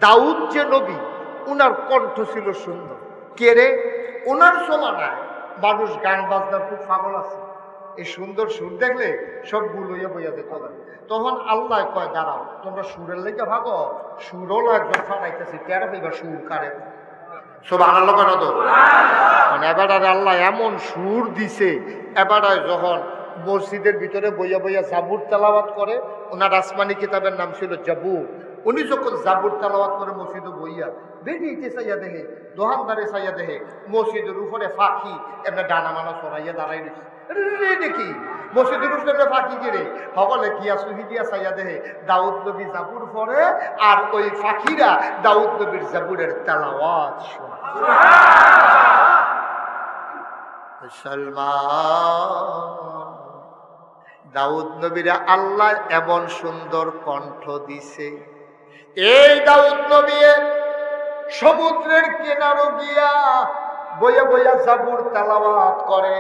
দাউদ যে নবী, উনার কণ্ঠ ছিল সুন্দর। কে রে? ওনার সমানায় মানুষ গান বাজনার খুব পাগল আছে, এই সুন্দর সুর দেখলে সব গুলোইয়া বইয়া যেত। তখন আল্লাহ কয়, দাঁড়াও, তোমরা সুরের লেগে ভাগো, সুরও একজন ফাটাইতেছি, তেরো এবার সুর কারে সুবহানাল্লাহ কেন তো। মানে এবারে আল্লাহ এমন সুর দিছে, এবারে যখন মসজিদের ভিতরে বইয়া বইয়া জাবুর তেলাওয়াত করে, ওনার আসমানি কিতাবের নাম ছিল জাবুর, উনি যখন জাবুর তেলাওয়াত করে মসজিদে বইয়া বেরিয়েছে, চাইয়া দেখে দোকানদারে চাইয়া দেখে মসজিদের উপরে ফাঁকি এমনি ডানা মানা সরাইয়া দাঁড়াই রয়েছে। দেখি মসজিদের উপরে ফাঁকি গিরে সকলে গিয়া সুহি দিয়া চাইয়া দেখে দাউদ নবী জাবুর পরে, আর ওই ফাঁকিরা দাউদ নবীর জাবুরের তেলাওয়াত শোনে। মুসলমান, দাউদ নবীরা আল্লাহ এমন সুন্দর কণ্ঠ দিছে। এই দাউদ নবী সমুদ্রের কিনারো গিয়া বইয়া বইয়া জাবুর তেলাওয়াত করে,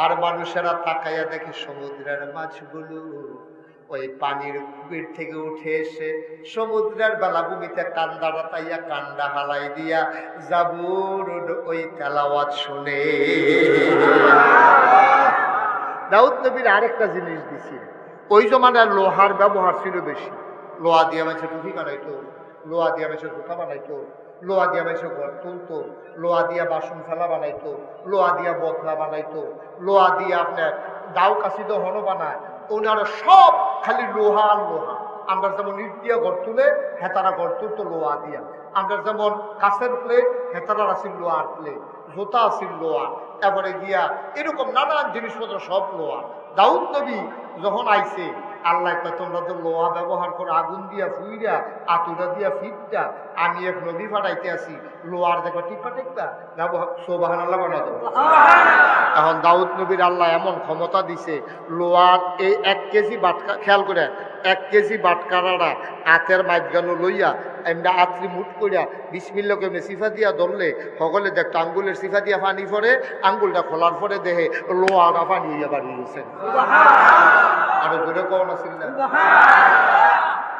আর মানুষেরা তাকাইয়া দেখে সমুদ্রের মাছগুলো ওই পানির কুমির থেকে উঠে এসে সমুদ্রের বেলাভূমিতে কান্দা রাতাইয়া কান্দা হালাই দিয়া জাবুর ওই তেলাওয়াত শুনে। দাউদ নবীর আরেকটা জিনিস দিছি, ওই জমানায় লোহার ব্যবহার ছিল বেশি। লোহা দিয়ে মানুষের টুপি বানাইতো, লোহা দিয়ে মানুষের জুতা বানাইতো, লোহা দিয়া মানুষের ঘর তুলতো, লোহা দিয়া বাসন ফেলা বানাইতো, লোহা দিয়া বতলা বানাইতো, লোহা দিয়ে আপনার দাও কাশিদ হনো বানায়। ওনারা সব খালি লোহা আর লোহা। আমরা যেমন ইট দিয়া ঘর তুলে, হেতারা ঘর তুলতো লোহা দিয়া। আমরা যেমন কাছের প্লেট, হেতারার আসিল লোহার প্লেট, জোতা আসিল লোহা, তারপরে গিয়া এরকম নানান জিনিসপত্র সব লোহা। দাউদ নবী যখন আইছে, আল্লাহ কয়, তোমরা তো লোহা ব্যবহার করে আগুন দিয়া ফুইরা আতুরা দিয়া ফিটটা, আমি এক নবী ফাটাইতে আসি, লোহার দেখো টিপা টিপা ব্যবহার। সুবহানাল্লাহ বানা দেবো। এখন দাউদ নবীর আল্লাহ এমন ক্ষমতা দিছে, লোহার এই 1 কেজি বাটকা, খেয়াল করে 1 কেজি বাটকারাটা হাতের মাঝখানো লইয়া এমনি আত্রি মুঠ করিয়া বিসমিল্লাহকে এমনি সিফা দিয়া ধরলে সকলে দেখতো আঙ্গুলের সিফা দিয়া পানি পরে, আঙ্গুলটা খোলার পরে দেখে লোহাটা পানি হইয়া বাড়িয়ে গেছে। আরো জোরে কখন আসিল না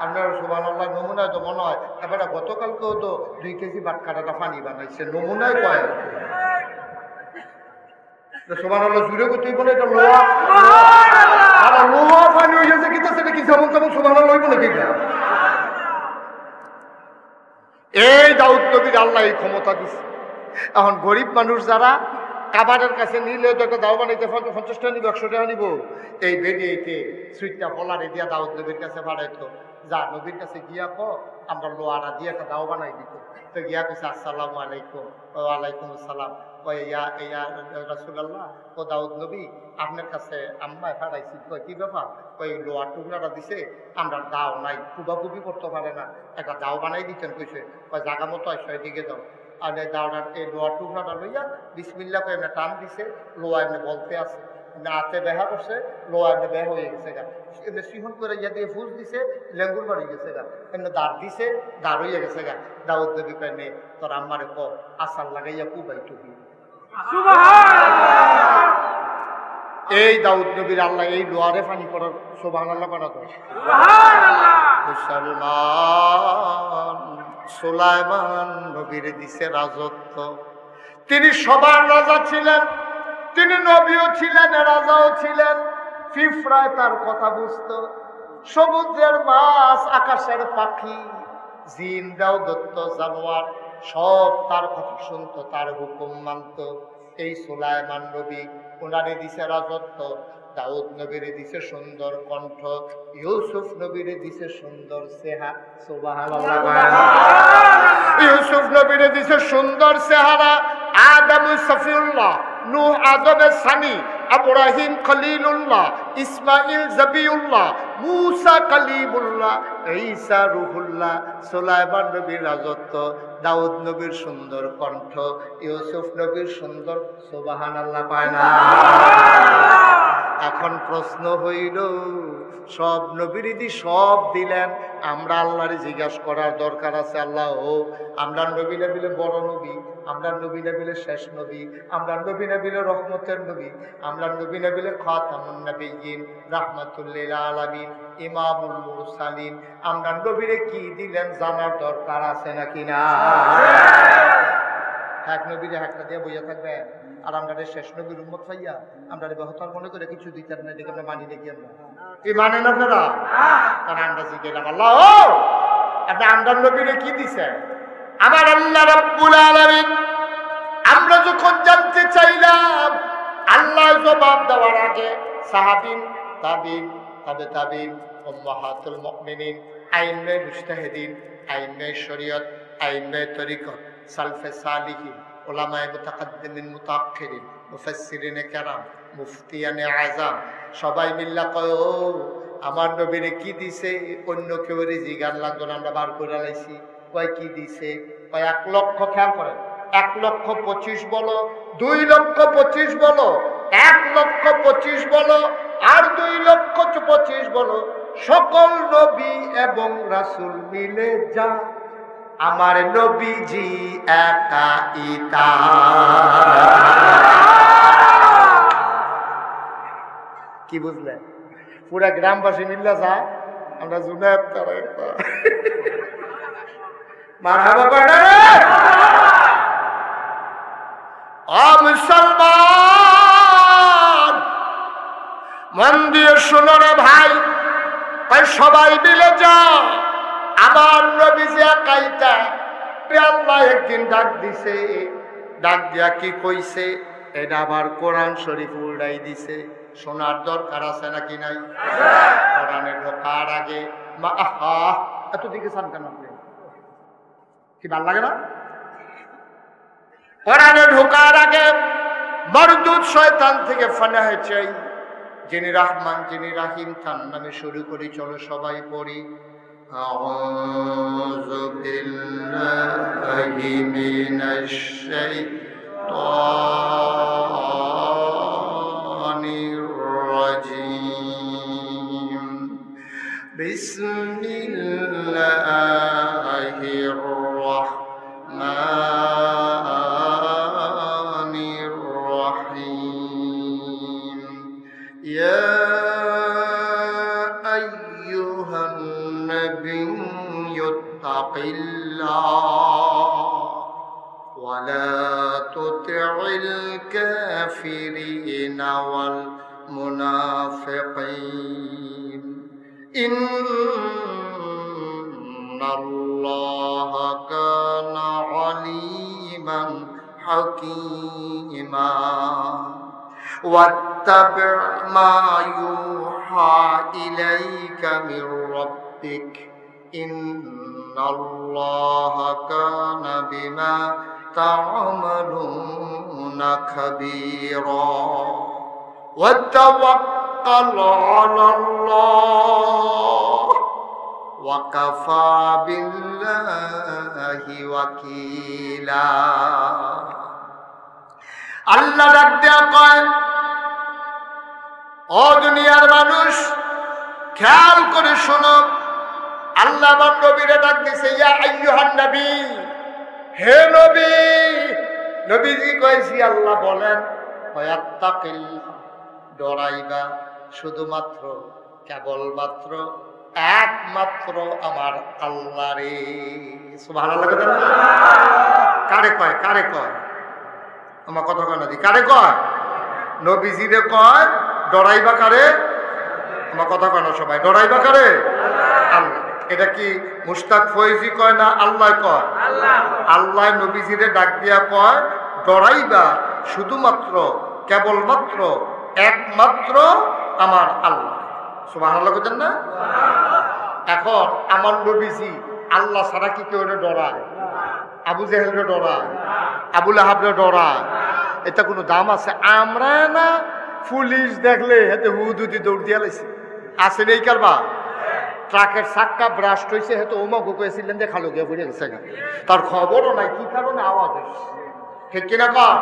আপনার? সুবহানাল্লাহ। নমুনায় তো মনে হয় এবারে গতকালকেও তো 2 কেজি বাটকারাটা পানি বানাইছে, নমুনায় কয়। সুবহানাল্লাহ জুড়ে করতে বলে এটা লোহা, আর লোহা পানি হয়ে গেছে কিন্তু সেটা কি যেমন তেমন সুবহানাল্লাহ হইব নাকি? এই দাউদ নবীর আল্লাহ এই ক্ষমতা দিচ্ছে। এখন গরিব মানুষ যারা কাবারের কাছে নিলে তো একটা দাও বানাইতে 50 টাকা নিব, 100 টাকা নিব, এই বেরিয়েতে সুইটটা ফলারে দিয়া দাউদ নবীর কাছে বাড়াইতো, যা নবীর কাছে গিয়া কো আমরা লোহারা দিয়ে একটা দাও বানাই দিত। তো গিয়া কেছে আসসালামু আলাইকুম। ওয়ালাইকুম আসসালাম। কয় ইয়া ইয়া রাসূলুল্লাহ, ও দাউদ নবী, আপনার কাছে আম্মায় ফাটাইছি। কয় কি ব্যাপার? কই লোহার টুকরাটা দিছে, আমরা দাও নাই, কুবাকুবি করতে পারে না, একটা দাও বানাই দিচ্ছেন। কইছে কয় জাগা মতো আসো, এদিকে যাও। আর এই দাওটার এই লোহার টুকরাটা লইয়া বিসমিল্লাহ করে এমনি টান দিছে, লোহা এমনি বলতে আছে, হাতে বেহা করছে, লোহা এমনি বেহ হয়ে গেছে গা, এমনি সিহন করে ইয়া দিয়ে ফুস দিছে, লেঙ্গুর বাড়ি গেছে গা, এমনি দাঁড় দিছে, দাঁড় হইয়া গেছে গা। দাউদ নবী কয় নে তোর আম্মারে ক আসার লাগাইয়া কুবাই টুবি। এই দাউদ নবীর আল্লাহ এই লোহারে পানি করার সুবহানাল্লাহ করা তো। মুসলমান, সুলাইমান নবীর দিছে রাজত্ব। তিনি সবার রাজা ছিলেন, তিনি নবীও ছিলেন, রাজাও ছিলেন। পিঁপড়ায় তার কথা বুঝত, সমুদ্রের মাছ, আকাশের পাখি, জিন দাও দত্ত জানোয়ার সব তার কথা শুনতো, তার হুকুম মানত। এই সুলাইমান নবী, ওনারে দিছে রাজত্ব। দাউদ নবীরে দিছে সুন্দর কণ্ঠ, ইউসুফ নবীরে দিছে সুন্দর চেহারা। সুবহানাল্লাহ। ইউসুফ নবীরে দিছে সুন্দর চেহারা। আদম সফিউল্লাহ, নূহ আদমের সানি, ইব্রাহিম খলিলুল্লাহ, ইসমাইল জবিউল্লাহ, মুসা কালিমুল্লাহ, ঈসা রুহুল্লাহ। সুলাইমান নবীর রাজত্ব, দাউদ নবীর সুন্দর কণ্ঠ, ইউসুফ নবীর সুন্দর। সুবহানাল্লাহ পায় না? এখন প্রশ্ন হইল, সব নবীর দি সব দিলেন, আমরা আল্লাহরে জিজ্ঞাসা করার দরকার আছে, আল্লাহ ও আমরা নবী নবীলে বড় নবী, আমরা নবী নবীর শেষ নবী, আমরা নবী নবীর রহমতের নবী, আমরা নবী নবীর খাতামুন নবিয়্যিন, রাহমাতুল লিল আলামিন, ইমামুল মুরসালিন। আমরা নবীরে কি দিলেন জানার দরকার আছে নাকি না? এক নবীরে হাঁকটা দিয়ে বইয়া থাকবে আর আমরা শেষ নবীর উম্মত পাইয়া আমরা বেহতার মনে করে কিছু দিতেন না, এদিকে আমরা মানি দেখি আমরা কি মানেন আপনারা? কারণ আমরা জিজ্ঞেলাম আল্লাহ আপনি আমরা নবীরে কি দিছেন? আমার আল্লাহ রাব্বুল আলামিন আমরা যখন জানতে চাইলাম, আল্লাহ জবাব দেওয়ার আগে সাহাবীন, তাবিন, তাবে তাবিন, উম্মাহাতুল মুমিনিন, আইম্মায়ে মুজতাহিদিন, আইম্মায়ে শরীয়ত, আইম্মায়ে তরিকত, সালফে সালিহিন, উলামায়ে মুতাকাদ্দিমিন মুতাআখিরিন, মুফাসসিরিনে কেরাম, মুফতিয়ানে আযম সবাই মিল্লা কয় ও আমার নবীরে কি দিছে? অন্য কেউ জিগার লাগতো না, আমরা বার করে লাইছি। কয় কি দিছে? কয় 1 লক্ষ। খেয়াল করেন, 1,25,000 বলো, 2,25,000 বলো, 1,25,000 বলো, আর 2,25,000 বলো, সকল নবী এবং রাসূল মিলে যা আমার নবীজি একাই তা। কি বুঝলেন? পুরা গ্রামবাসী মিল্লা যা আমরা জুনায়েদ তারা একটা মারহাবা পড়ে। ও মুসলমান মন দিয়ে শোনো রে ভাই, সবাই মিলে যা আমার নবীজি একাই তা। আল্লাহ একদিন ডাক দিছে, ডাক দিয়া কি কইছে? এটা আবার কোরআন শরীফ উল্টাই দিছে। শোনার দরকার আছে নাকি নাই? কোরআনে ঢোকার আগে মা আহা এত দিকে চান কেন আপনি? কি ভাল লাগে না? কোরআনে ঢোকার আগে মরদুদ শয়তান থেকে ফানাহ চাই। যিনি রহমান, যিনি রাহিম, তার নামে শুরু করি। চলো সবাই পড়ি। আউযু বিল্লাহি মিনাশ শাইতানির রাজীম। বিসমিল্লাহির রাহমানির রাহিম। ইয়া আইয়ুহান নাবিয়্যু তাকিল্লাহ ওয়া লা তুতি'ল কাফিরিনা ওয়াল মুনাফিকিন ইন্নাল্লাহা কানা আলিমান হাকীমা ওয়াত্তাবি' মা ইউহা ইলাইকা মির রাব্বিক ইন্নাল্লাহা কানা বিমা তা'মালুনা খাবীরা ওয়াতাওয়াক্কাল আলাল্লাহ ওয়া কাফা বিল্লাহি ওয়াকিলা। আল্লাহ ডাক দেয়া কয়, ও দুনিয়ার মানুষ খেয়াল করে শোনো। আল্লাহ আমার নবীরে ডাক দিছে, ইয়া আইয়ুহান নবী, হে নবী। নবীজি কইছি আল্লাহ বলেন ওয়াত্তাকিল্লাহ, ডরাইবা শুধুমাত্র কেবলমাত্র একমাত্র আমার আল্লাহরে। সুবহানাল্লাহ। কারে কয়? কারে কয়? আমার কথা কয় না দি, কারে কয়? নবীজিরে কয় ডরাইবা কারে? আমার কথা কয় না সবাই, ডরাইবা কারে? আল্লাহ। এটা কি মুশতাক ফয়জি কয় না আল্লাহ কয়? আল্লাহ নবীজিরে ডাক দিয়া কয় ডরাইবা শুধুমাত্র কেবলমাত্র একমাত্র আমার আল্লাহ। সুবহানাল্লাহ বলেন না? এখন আমার নবীজি আল্লাহ ছাড়া কি কেউ ডরায়? আবু জেহেলরে ডরায়, আবু লাহাবরে ডরায়? এটা কোনো দাম আছে? আমরা না পুলিশ দেখলে হেতে হুদুদি দৌড় দিয়া লাইছে, আছে নেই কারবা? ট্রাকের চাক্কা ব্রাস্ট হয়েছে, হেতো ওমা গুকেছিলেন যে খালো গিয়ে পড়ে গেছে, তার খবরও নাই কি কারণে আওয়াজ হয়েছে। ঠিক কিনা কর?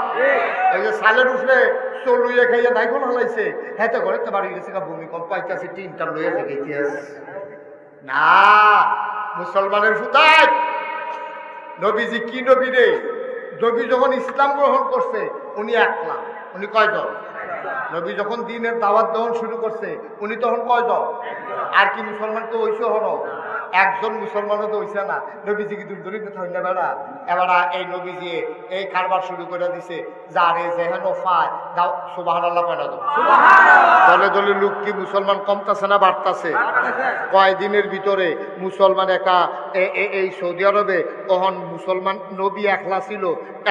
এই যে সালের উঠলে চোর লইয়া খাইয়া নাইকল হালাইছে, হেতে ঘরে তো বাড়ি গেছে, ভূমিকম্প আইতাছে, টিনটা লইয়া থেকে না। মুসলমানের ফুতায় নবীজি কি নবী রে? নবী যখন ইসলাম গ্রহণ করছে উনি একলা। উনি কয়জন? নবী যখন দ্বীনের দাওয়াত দেওয়া শুরু করছে উনি তখন কয়জন? আর কি মুসলমান তো হইছে হলো একজন মুসলমানও তো হইছে না। নবীজি কি দূর থাকলে বেড়া এবার এই নবীজি এই কারবার শুরু করে দিছে যারে যেহেন ফায় দাও সুবহানাল্লাহ কয়না দাও। দলে দলে লোক কি মুসলমান কমতাছে না বাড়তাছে? কয়দিনের ভিতরে মুসলমান একা এই সৌদি আরবে তখন মুসলমান নবী একলা ছিল,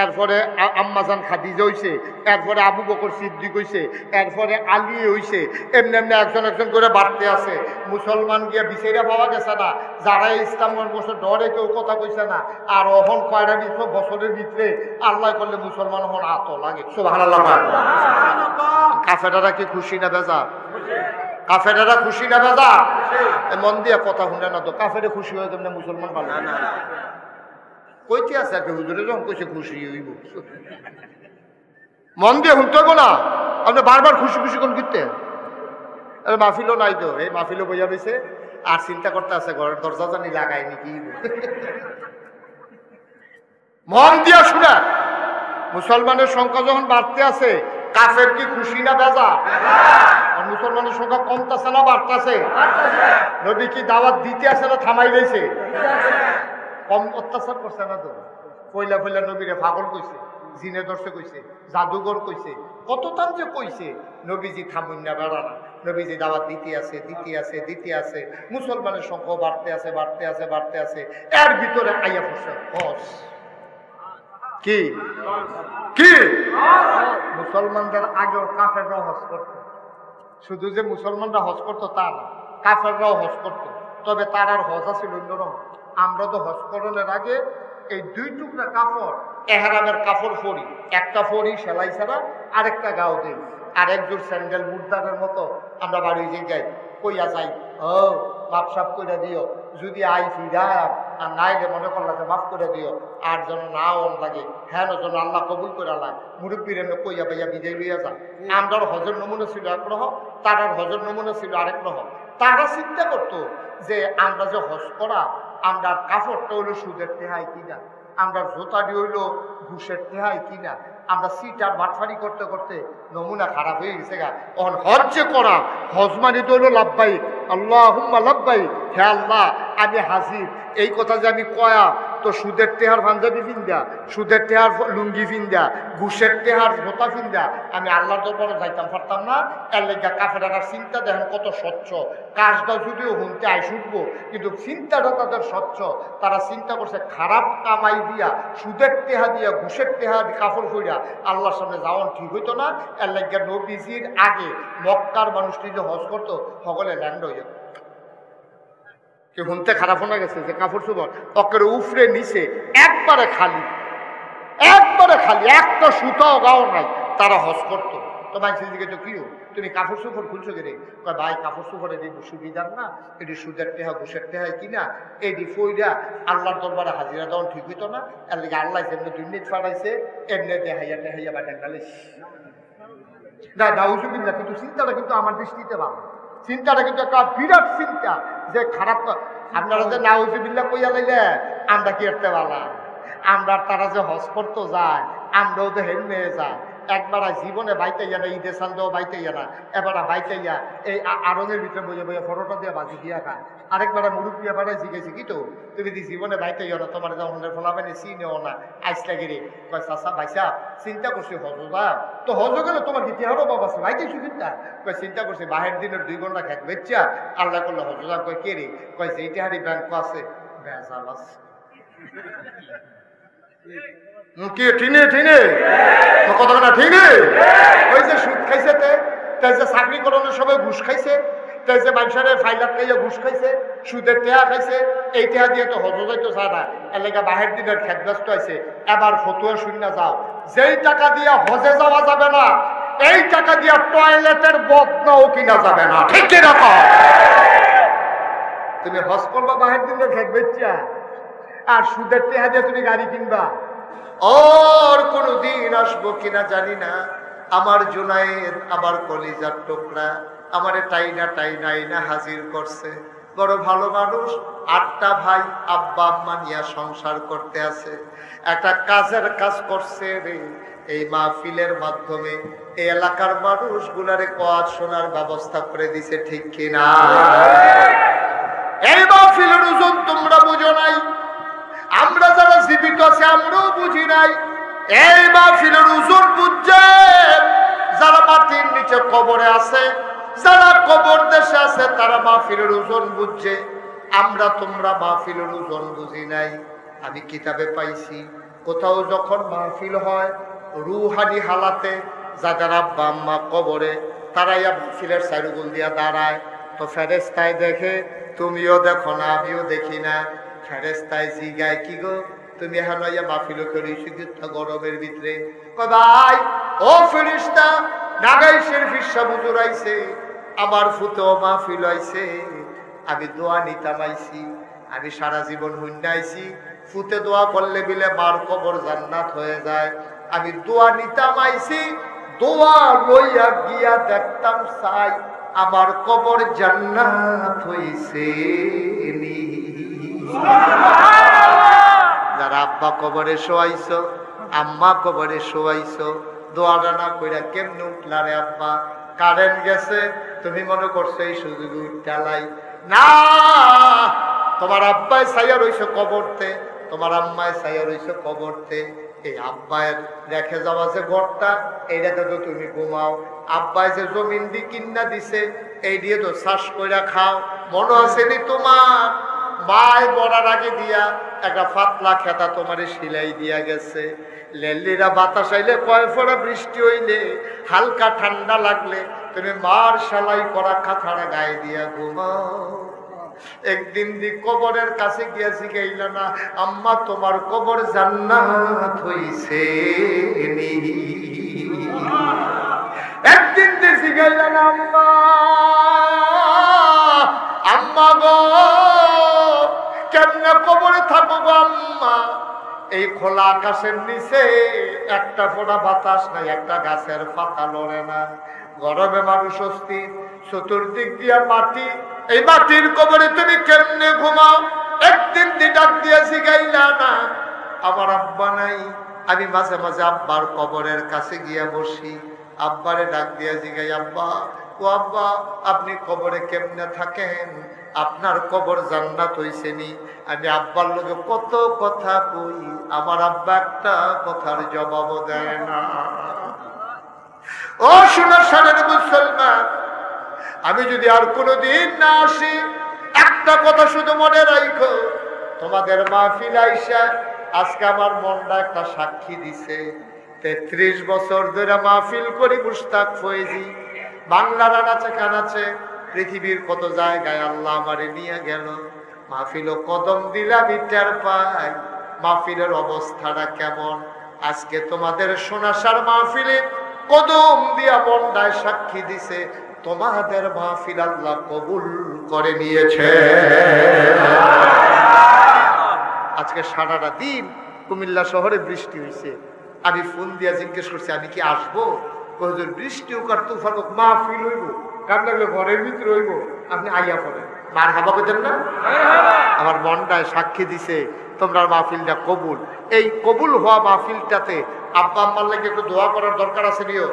এরপরে আম্মাজান খাদিজা হইছে, এরপরে আবু বকর সিদ্দিক হইছে, এরপরে আলী হইছে, এমনি এমনি একজন একজন করে বাড়তে আছে। মুসলমান গিয়া বিচাইরা পাওয়া গেছে না, যারা ইসলাম বছর ডরে কেউ কথা কইছে না। আর অহন কয়টা বছরের ভিতরে আল্লাহ করলে মুসলমান হন আত লাগে। সুবহানাল্লাহ। কাফেরারা কি খুশি না বেজার? কাফেরারা খুশি না বেজার? মন দিয়া কথা শুনে না তো, কাফেরে খুশি হয়ে কেমনে মুসলমান ভালো না কইতে আছে আর কি হুজুরে যখন কইছে খুশি হইব। মন দিয়ে শুনতে হবো না, আপনি বারবার খুশি খুশি কোন কিনতে মাহফিলও নাই তো, এই মাহফিলও বইয়া রয়েছে আর চিন্তা করতে আছে ঘরের দরজা জানি লাগাই নাকি। মন দিয়া শুনে মুসলমানের সংখ্যা যখন বাড়তে আছে কাফের কি খুশি না বেজা? আর মুসলমানের সংখ্যা কমতেছে না বাড়তেছে? নবী কি দাওয়াত দিতে আছে না থামাই রয়েছে? কম অত্যাচার করছে না তো? পয়লা পয়লা নবীরে পাগল কইছে, জিনে দর্শে কইছে, জাদুঘর কইছে, কত তান যে কইছে। নবীজি থামুন না বেড়ানা, নবীজি দাওয়াত দিতে আছে দিতে আছে দিতে আছে। মুসলমানের সংখ্যা বাড়তে আছে বাড়তে আছে বাড়তে আছে। এর ভিতরে আইয়া পড়ছে হজ। কি কি মুসলমানদের আগেও কাফেররাও হজ করতো। শুধু যে মুসলমানরা হজ করতো তা না, কাফেররাও হজ করতো। তবে তার আর হজ আছে অন্যরকম। আমরা তো হজ করণের আগে এই দুই টুকরা কাপড় এহরামের কাপড় পরি, একটা পরি সেলাই ছাড়া, আরেকটা গাও দিই, আর একজোর স্যান্ডেল মুর্দারের মতো আমরা বাড়ি যে যাই কইয়া যাই ও মাপ সাপ করে দিও, যদি আই ফিরা আর নাইলে মনে করলা যে মাফ করে দিও, আর যেন না অন লাগে হ্যাঁ যেন আল্লাহ কবুল করে আল্লাহ মুরব্বীর এমনি কইয়া পাইয়া বিদায় লইয়া যা। আমরার হজের নমুনা ছিল একরকম, তার হজের নমুনা ছিল আরেক রকম। তারা চিন্তা করতো যে আমরা যে হজ করা আমরা কাপড়টা হইলো সুদের টেহাই কিনা, আমরা জোতাটি হইল ঘুষের টেহাই কিনা, আমরা সিট আর বাটফারি করতে করতে নমুনা খারাপ হয়ে গেছে গা। অন হজ যে করা হজ মানে তো হইলো লাভবাই আল্লাহুম্মা লাভবাই, হে আল্লাহ আমি হাজির। এই কথা যে আমি কয়া তো সুদের টেহার পাঞ্জাবি ফিন্দা, সুদের টেহার লুঙ্গি ফিন্দা, ঘুষের টেহার জোতা ফিন্দা আমি আল্লাহর দরবারে যাইতাম পারতাম না। এর লেগা কাফেরার চিন্তা দেখেন কত স্বচ্ছ। কাজটা যদিও হুনতে আই শুনবো কিন্তু চিন্তাটা তাদের স্বচ্ছ। তারা চিন্তা করছে খারাপ কামাই দিয়া সুদের টেহা দিয়া ঘুষের টেহা কাপড় কইরা আল্লাহর সামনে যাওয়ান ঠিক হইতো না। এর লেগা নবীজির আগে মক্কার মানুষটি যে হজ করতো সকলে ল্যান্ড হয়ে যেত। কেউ হুনতে খারাপ হয়ে গেছে যে কাপড় চোপড় অকের উফরে নিচে একবারে খালি, একবারে খালি, একটা সুতাও গাও নাই, তারা হজ করতো। তো মানুষের দিকে তো কিও তুমি কাপড় চোপড় খুলছো কেরে? কয় ভাই কাপড় চোপড়ে সুবিধার না, এটি সুদের টেহা ঘুষের টেহাই কিনা এটি ফইরা আল্লাহর দরবারে হাজিরা দেওয়া ঠিক হইতো না। এর লিগে আল্লাহ যেমনি দুর্নীতি ফাটাইছে এমনি দেহাইয়া টেহাইয়া বাটেন গালিস না দাউজুবিল্লাহ। কিন্তু চিন্তাটা কিন্তু আমার দৃষ্টিতে ভালো, চিন্তাটা কিন্তু একটা বিরাট চিন্তা যে খারাপ। আপনারা যে নাউজুবিল্লাহ কইয়া লাইলে আমরা কি করতে পারলাম? আমরা তারা যে হজ করতে যায় আমরাও তো হেলমে যায়। একবার জীবনে বাইতে ইয়া না, ঈদের সান্দেও বাইতে ইয়া না, এবার বাইতে ইয়া এই আরঙের ভিতরে বইয়ে বইয়ে ফটোটা দিয়ে বাজি দিয়া খায়। আরেকবার মুরুব্বি এবারে জিজ্ঞেছি কি তো তুমি যদি জীবনে বাইতে ইয়া না তোমার যখন ফলাফেনি চিনেও না আইসলা গিরি কয় চাষা ভাইসা চিন্তা করছি হজা তো হজ গেলে তোমার কি তেহারও বাবা আছে ভাইতে সুবিধা কয় চিন্তা করছি বাহের দিনের 2 ঘন্টা খেত বেচা আল্লাহ করলে হজা কয় কে রে কয় যে তেহারি ব্যাংক আছে বেজাল আছে কি ঠিনে ঠিনে কথা না ঠিনে ওই যে সুদ খাইছে তাই যে চাকরি করানোর সবাই ঘুষ খাইছে, তাই যে মানুষের ফাইলার খাইয়া ঘুষ খাইছে, সুদের টেহা খাইছে, এই টেহা দিয়ে তো হজ যাইতো চায় না। এলাকা বাহের দিনের খেতব্যস্ত আছে। এবার ফতুয়া শূন্য যাও, যেই টাকা দিয়া হজে যাওয়া যাবে না এই টাকা দিয়া টয়লেটের বদনাও কিনা যাবে না। ঠিক কিরকম তুমি হজ করবা বাহের দিনের খেত বেচা আর সুদের টেহা দিয়ে তুমি গাড়ি কিনবা। আর কোনদিন আসবো কিনা জানি না। আমার জুনায়েদ আমার কলিজার টুকরা আমারে টাইনা টাইনা আইনা হাজির করছে। বড় ভালো মানুষ, 8টা ভাই আব্বা আম্মা নিয়ে সংসার করতে আছে। একটা কাজের কাজ করছে রে, এই মাহফিলের মাধ্যমে এই এলাকার মানুষগুলারে ওয়াজ শোনার ব্যবস্থা করে দিছে, ঠিক কিনা? এই মাহফিলের ওজন তোমরা বুঝো নাই, আমরা যারা জীবিত আছে আমরাও বুঝি নাই। এই মাহফিলের ওজন বুঝছে যারা মাটির নিচে কবরে আছে, যারা কবর দেশে আছে, তারা মাহফিলের ওজন বুঝছে। আমরা তোমরা মাহফিলের ওজন বুঝি নাই। আমি কিতাবে পাইছি, কোথাও যখন মাহফিল হয় রুহানি হালাতে যাদের আব্বা আম্মা কবরে, তারাই মাহফিলের চারুগুল দিয়া দাঁড়ায়। তো ফেরেশতায় দেখে, তুমিও দেখো না আমিও দেখি না। ফেরেশতায় জিগায়, কি গো তুমি এখন মাহফিল করিস গরমের ভিতরে? ভাই ও ফেরেশতা, নাগাই শরীফের সাহেব হুজুর আইছে, আমার ফুতেও মাহফিল আইছে, আমি দোয়া নিতাম আইছি, আমি সারা জীবন হুন্ডাইছি, ফুতে দোয়া করলে বিলে মার কবর জান্নাত হয়ে যায়। আমি দোয়া নিতাম আইছি, দোয়া লইয়া গিয়া দেখতাম চাই আমার কবর জান্নাত হইছে। যারা আব্বা কবরে শোয়াইছো, আম্মা কবরে শোয়াইছো, দোয়াটা না কইরা কেমনে উঠলা রে আব্বা? কারেন্ট গেছে, তুমি মনে করছো এই সুযোগ উঠালাই না। তোমার আব্বায় ছাইয়া রইছো কবরতে, তোমার আম্মায় ছাইয়া রইছো কবরতে। এই আব্বায়ের রেখে যাওয়া যে ঘরটা, এইটাতে তো তুমি ঘুমাও। আব্বাই যে জমিন দি কিন্না দিছে, এই দিয়ে তো চাষ কইরা খাও। মনে আসেনি তোমার মায় বড়ার আগে দিয়া একটা পাতলা খেতা তোমারে সিলাই দিয়া গেছে। লেলিরা বাতাস আইলে, কয় ফোঁটা বৃষ্টি হইলে, হালকা ঠান্ডা লাগলে তুমি মার সেলাই করা খাতাটা গায়ে দিয়া ঘুমাও। একদিন দি কবরের কাছে গিয়া জিগাইল না, আম্মা তোমার কবর জান্নাত হইছে নি? একদিন দি জিগাইল না, আম্মা আম্মা গো কেমনে কবরে থাকো গো আম্মা? এই খোলা আকাশের নিচে একটা ফোঁটা বাতাস নাই, একটা গাছের পাতা লড়ে না, গরমে মানুষ অস্থির, চতুর্দিক দিয়া মাটি। এই মাটির কবরে তুমি কেমনে ঘুমাও? একদিন ডাক দিয়া জিগাইলা না, আমার আব্বা নাই। আমি মাঝে মাঝে আব্বার কবরের কাছে গিয়া বসি, আব্বারে ডাক দিয়া জিগাই, আব্বা ও আব্বা আপনি কবরে কেমনে থাকেন? আপনার কবর জান্নাত হইছে নি? আমি আব্বার লোকে কত কথা কই, আমার আব্বা একটা কথার জবাব দেয় না। ও শোনো সারের মুসলমান, আমি যদি আর কোনোদিন না আসি, একটা কথা শুধু মনে রাখো, তোমাদের মাহফিল আইসা আজকে আমার মনটা একটা সাক্ষী দিছে। 33 বছর ধরে মাহফিল করি মুশতাক ফয়েজি, বাংলার আনাচে কানাচে, পৃথিবীর কত জায়গায় আল্লাহ আমারে নিয়ে গেল। মাহফিলও কদম দিলাম টের পাই মাহফিলের অবস্থাটা কেমন। আজকে তোমাদের সোনাসার মাহফিলে কদম দিয়া মনটায় সাক্ষী দিছে, তোমাদের মাহফিল আল্লাহ কবুল করে নিয়েছে। আজকে সারাটা দিন কুমিল্লা শহরে বৃষ্টি হয়েছে। আমি ফোন দিয়া জিজ্ঞেস করছি আমি কি আসবো? হুজুর বৃষ্টি হোক আর তুফান হোক মাহফিল হইব, কার লাগলে ঘরের ভিতরে হইব, আপনি আইয়া পড়েন। মার হাবা করতেন না? আমার মনটায় সাক্ষী দিছে তোমরা মাহফিলটা কবুল। এই কবুল হওয়া মাহফিলটাতে আব্বা আম্মার লাগে একটু দোয়া করার দরকার আছে নিও,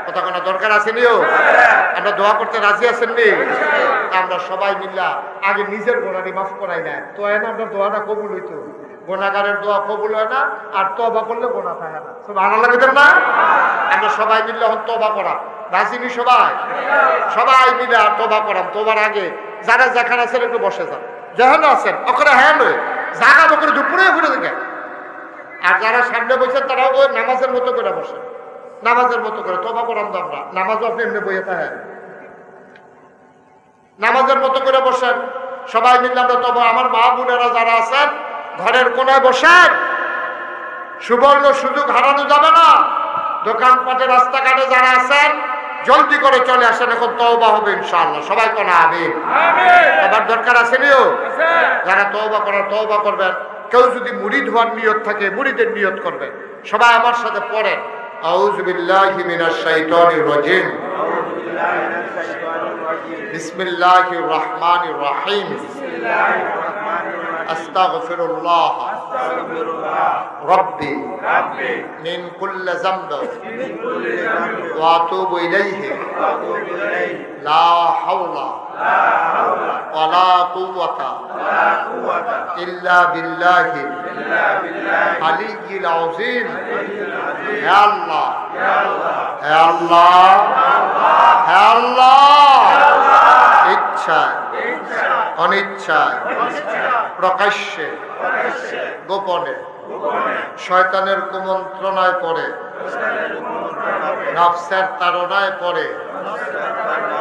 কথা কোনো দরকার আছে নিও। আমরা দোয়া করতে রাজি আছেন নি? আমরা সবাই মিল্লা আগে নিজের গোনাটি মাফ করাই না, তো না আমরা দোয়াটা কবুল হইতো। গোনাগারের দোয়া কবুল হয় না, আর তওবা করলে গোনা থাকে না। ভালো লাগতেন না? আমরা সবাই মিললে এখন তওবা করা রাজিনি, সবাই সবাই মিলে আর তওবা করাম। তোবার আগে যারা যেখানে আছেন একটু বসে যান, যেখানে আছেন ওখানে হ্যাঁ নয় জায়গা করে দুপুরে ঘুরে দেখেন। আর যারা সামনে বসেন তারাও ওই নামাজের মতো করে বসেন, নামাজের মতো করে তওবা করাম। তো আমরা নামাজও আপনি এমনি বইয়ে থাকেন, নামাজের মতো করে বসেন সবাই মিললে আমরা তবে। আমার মা বোনেরা যারা আছেন ঘরের কোনায় বসেন, সুবর্ণ সুযোগ হারানো যাবে না। দোকানপাটে রাস্তাঘাটে যারা আছেন জলদি করে চলে আসেন, এখন তওবা হবে ইনশাআল্লাহ। সবাই কোন আমিন। আবার দরকার আছে নিও, যারা তওবা করার তওবা করবেন। কেউ যদি মুরিদ হওয়ার নিয়ত থাকে মুরিদের নিয়ত করবেন। সবাই আমার সাথে পড়েন, আউযু বিল্লাহি মিনাশ শাইতানির রাজিম। বিসমিল্লাহির রহমানির রহিম আস্তাগফিরুল্লাহ রব্বি মিন কুল্লি যামব ওয়া আতুবু ইলাইহি লা হাওলা ওয়ালা কুওয়াতা ইল্লা বিল্লাহি আলিয়্যিল আযীম। হে আল্লাহ, হে আল্লাহ, হে আল্লাহ, ইচ্ছায় অনিচ্ছায় প্রকাশ্যে গোপনে শয়তানের কুমন্ত্রণায় পড়ে নফসের তাড়নায় পড়ে